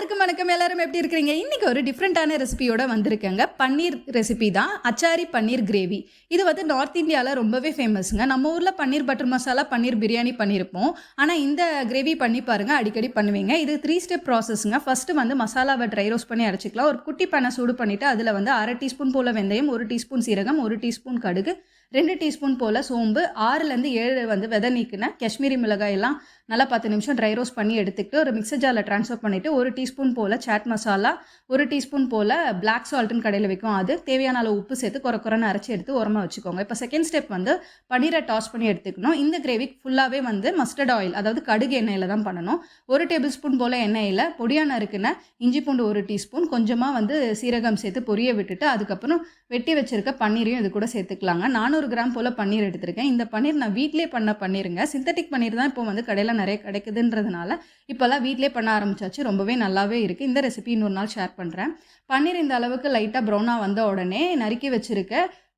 எல்லாருக்கும் வணக்கம். எல்லாரும் எப்படி இருக்கிறீங்க? இன்னைக்கு ஒரு டிஃப்ரெண்டான ரெசிபியோட வந்திருக்கேங்க. பன்னீர் ரெசிபி தான், அச்சாரி பன்னீர் கிரேவி. இது வந்து நார்த் இந்தியாவில் ரொம்பவே ஃபேமஸுங்க. நம்ம ஊரில் பன்னீர் பட்டர் மசாலா, பன்னீர் பிரியாணி பண்ணியிருப்போம். ஆனால் இந்த கிரேவி பண்ணி பாருங்கள், அடிக்கடி பண்ணுவீங்க. இது 3 ஸ்டெப் ப்ராசஸ்ங்க. ஃபஸ்ட்டு வந்து மசாலாவை ட்ரை ரோஸ்ட் பண்ணி அரைச்சிக்கலாம். ஒரு குட்டி பேனை சூடு பண்ணிவிட்டு அதில் வந்து 1/2 டீஸ்பூன் போல் வெந்தயம், 1 டீஸ்பூன் சீரகம், 1 டீஸ்பூன் கடுகு, 2 டீஸ்பூன் போல் சோம்பு, 6லேருந்து 7 வந்து விதை நீக்கின காஷ்மீரி மிளகாய் எல்லாம் நல்லா 10 நிமிஷம் ட்ரை ரோஸ்ட் பண்ணி எடுத்துக்கிட்டு ஒரு மிக்சர் ஜாரில் ட்ரான்ஸ்ஃபர் பண்ணிவிட்டு 1 டீஸ்பூன் போல் சாட் மசாலா, 1 டீஸ்பூன் போல் பிளாக் சால்ட்டுன்னு கடையில் வைக்கும், அது தேவையான அளவு உப்பு சேர்த்து குறைன்னு அரைச்சி எடுத்து உரமாக வச்சுக்கோங்க. இப்போ செகண்ட் ஸ்டெப் வந்து பன்னீரை டாஸ் பண்ணி எடுத்துக்கணும். இந்த கிரேவிக்கு ஃபுல்லாகவே வந்து மஸ்டர்ட் ஆயில், அதாவது கடுகு எண்ணெயில் தான் பண்ணணும். 1 டேபிள் ஸ்பூன் போல் எண்ணெயில் பொடியான நறுக்குன இஞ்சி பூண்டு 1 டீஸ்பூன், கொஞ்சமாக வந்து சீரகம் சேர்த்து பொரிய விட்டுட்டு அதுக்கப்புறம் வெட்டி வச்சிருக்க பன்னீரையும் இது கூட சேர்த்துக்கலாங்க. 400 கிராம் போல் பன்னீர் எடுத்துருக்கேன். இந்த பன்னீர் நான் வீட்டிலே பண்ண பன்னீருங்க. சிந்தட்டிக் பன்னீர் தான் இப்போ வந்து கடையில் நிறைய கிடைக்குதுன்றதுனால இப்போல்லாம் வீட்டிலே பண்ண ஆரம்பிச்சாச்சு. ரொம்பவே நல்லாவே இருக்குது. இந்த ரெசிபி இன்னொரு நாள் ஷேர் பண்ணுறேன். பன்னீர் இந்த அளவுக்கு லைட்டாக ப்ரௌனாக வந்த உடனே நறுக்கி வச்சுருக்க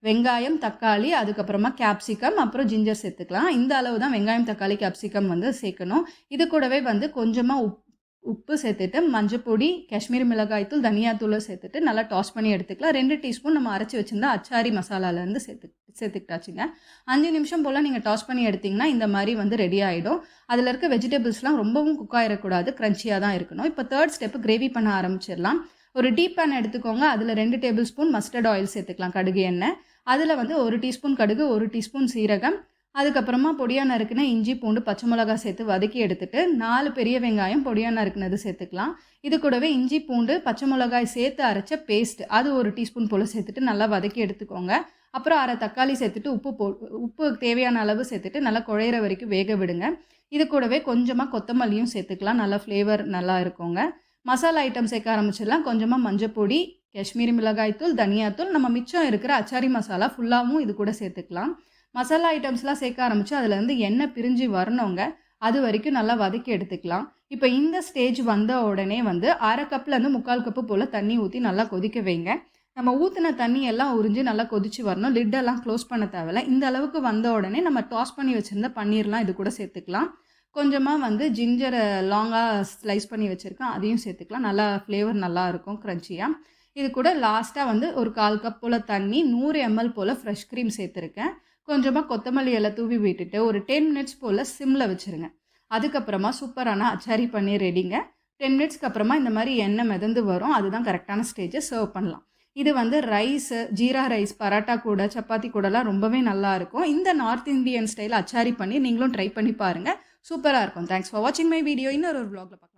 வெங்காயம், தக்காளி, அதுக்கப்புறமா கேப்சிகம், அப்புறம் ஜிஞ்சர் சேர்த்துக்கலாம். இந்த அளவு தான் வெங்காயம், தக்காளி, கேப்சிகம் வந்து சேர்க்கணும். இது கூடவே வந்து கொஞ்சமாக உப்பு சேர்த்துட்டு மஞ்சப்பொடி, காஷ்மீரி மிளகாய்த்தூள், தனியாத்தூளை சேர்த்துட்டு நல்லா டாஸ் பண்ணி எடுத்துக்கலாம். 2 டீஸ்பூன் நம்ம அரைச்சி வச்சுருந்தா அச்சாரி மசாலாலேருந்து சேர்த்துக்கிட்டாச்சுங்க. 5 நிமிஷம் போல் நீங்கள் டாஸ் பண்ணி எடுத்திங்கன்னா இந்த மாதிரி வந்து ரெடி ஆகிடும். அதில் இருக்க வெஜிடபிள்ஸ்லாம் ரொம்பவும் குக் ஆகிடக்கூடாது, க்ரன்ச்சியாக தான் இருக்கணும். இப்போ தேர்ட் ஸ்டெப்பு கிரேவி பண்ண ஆரம்பிச்சிடலாம். ஒரு டீப் பேன் எடுத்துக்கோங்க. அதில் 2 டேபிள் ஸ்பூன் மஸ்டர்ட் ஆயில் சேர்த்துக்கலாம், கடுகு எண்ணெய். அதில் வந்து 1 டீஸ்பூன் கடுகு, 1 டீஸ்பூன் சீரகம், அதுக்கப்புறமா பொடியாக நறுக்குன இஞ்சி பூண்டு பச்சை மிளகாய் சேர்த்து வதக்கி எடுத்துட்டு 4 பெரிய வெங்காயம் பொடியாக நறுக்குனது சேர்த்துக்கலாம். இது கூடவே இஞ்சி பூண்டு பச்சை மிளகாய் சேர்த்து அரைச்ச பேஸ்ட், அது 1 டீஸ்பூன் போல் சேர்த்துட்டு நல்லா வதக்கி எடுத்துக்கோங்க. அப்புறம் 1/2 தக்காளி சேர்த்துட்டு உப்பு தேவையான அளவு சேர்த்துட்டு நல்லா குழையிற வரைக்கும் வேக விடுங்க. இது கூடவே கொஞ்சமாக கொத்தமல்லியும் சேர்த்துக்கலாம், நல்லா ஃப்ளேவர் நல்லா இருக்குங்க. மசாலா ஐட்டம் சேர்க்க ஆரம்பிச்சிடலாம். கொஞ்சமாக மஞ்சப்பொடி, காஷ்மீரி மிளகாய்த்தூள், தனியாத்தூள், நம்ம மிச்சம் இருக்கிற அச்சாரி மசாலா ஃபுல்லாகவும் இது கூட சேர்த்துக்கலாம். மசாலா ஐட்டம்ஸ்லாம் சேர்க்க ஆரம்பித்து அதில் எண்ணெய் பிரிஞ்சு வரணுங்க, அது வரைக்கும் நல்லா வதக்கி எடுத்துக்கலாம். இப்போ இந்த ஸ்டேஜ் வந்த உடனே வந்து 1/2 கப்லேருந்து 3/4 கப்பு போல் தண்ணி ஊற்றி நல்லா கொதிக்க வைங்க. நம்ம ஊற்றின தண்ணி எல்லாம் உறிஞ்சு நல்லா கொதிச்சு வரணும். லிட்டெல்லாம் க்ளோஸ் பண்ண தேவையில்ல. இந்த அளவுக்கு வந்த உடனே நம்ம டாஸ் பண்ணி வச்சுருந்த பன்னீர்லாம் இது கூட சேர்த்துக்கலாம். கொஞ்சமாக வந்து ஜிஞ்சரை லாங்காக ஸ்லைஸ் பண்ணி வச்சுருக்கேன், அதையும் சேர்த்துக்கலாம். நல்லா ஃப்ளேவர் நல்லாயிருக்கும், க்ரன்ச்சியாக. இது கூட லாஸ்ட்டாக வந்து ஒரு 1/4 கப் போல் தண்ணி, 100 ml போல் ஃப்ரெஷ் க்ரீம் சேர்த்துருக்கேன். கொஞ்சமாக கொத்தமல்லி எல்லாம் தூவி விட்டுட்டு ஒரு 10 மினிட்ஸ் போல் சிம்மில் வச்சுருங்க. அதுக்கப்புறமா சூப்பரான அச்சாரி பன்னீர் ரெடிங்க. 10 மினிட்ஸ்க்கு அப்புறமா இந்த மாதிரி எண்ணெய் மிதந்து வரும், அதுதான் கரெக்டான ஸ்டேஜை சர்வ் பண்ணலாம். இது வந்து ரைஸு, ஜீரா ரைஸ், பரோட்டா கூட, சப்பாத்தி கூடலாம் ரொம்பவே நல்லாயிருக்கும். இந்த நார்த் இந்தியன் ஸ்டைல் அச்சாரி பன்னீர் நீங்களும் ட்ரை பண்ணி பாருங்கள், சூப்பராக இருக்கும். தேங்க்ஸ் ஃபார் வாட்சிங் மை வீடியோ. இன்னொரு vlogல பார்க்கலாம்.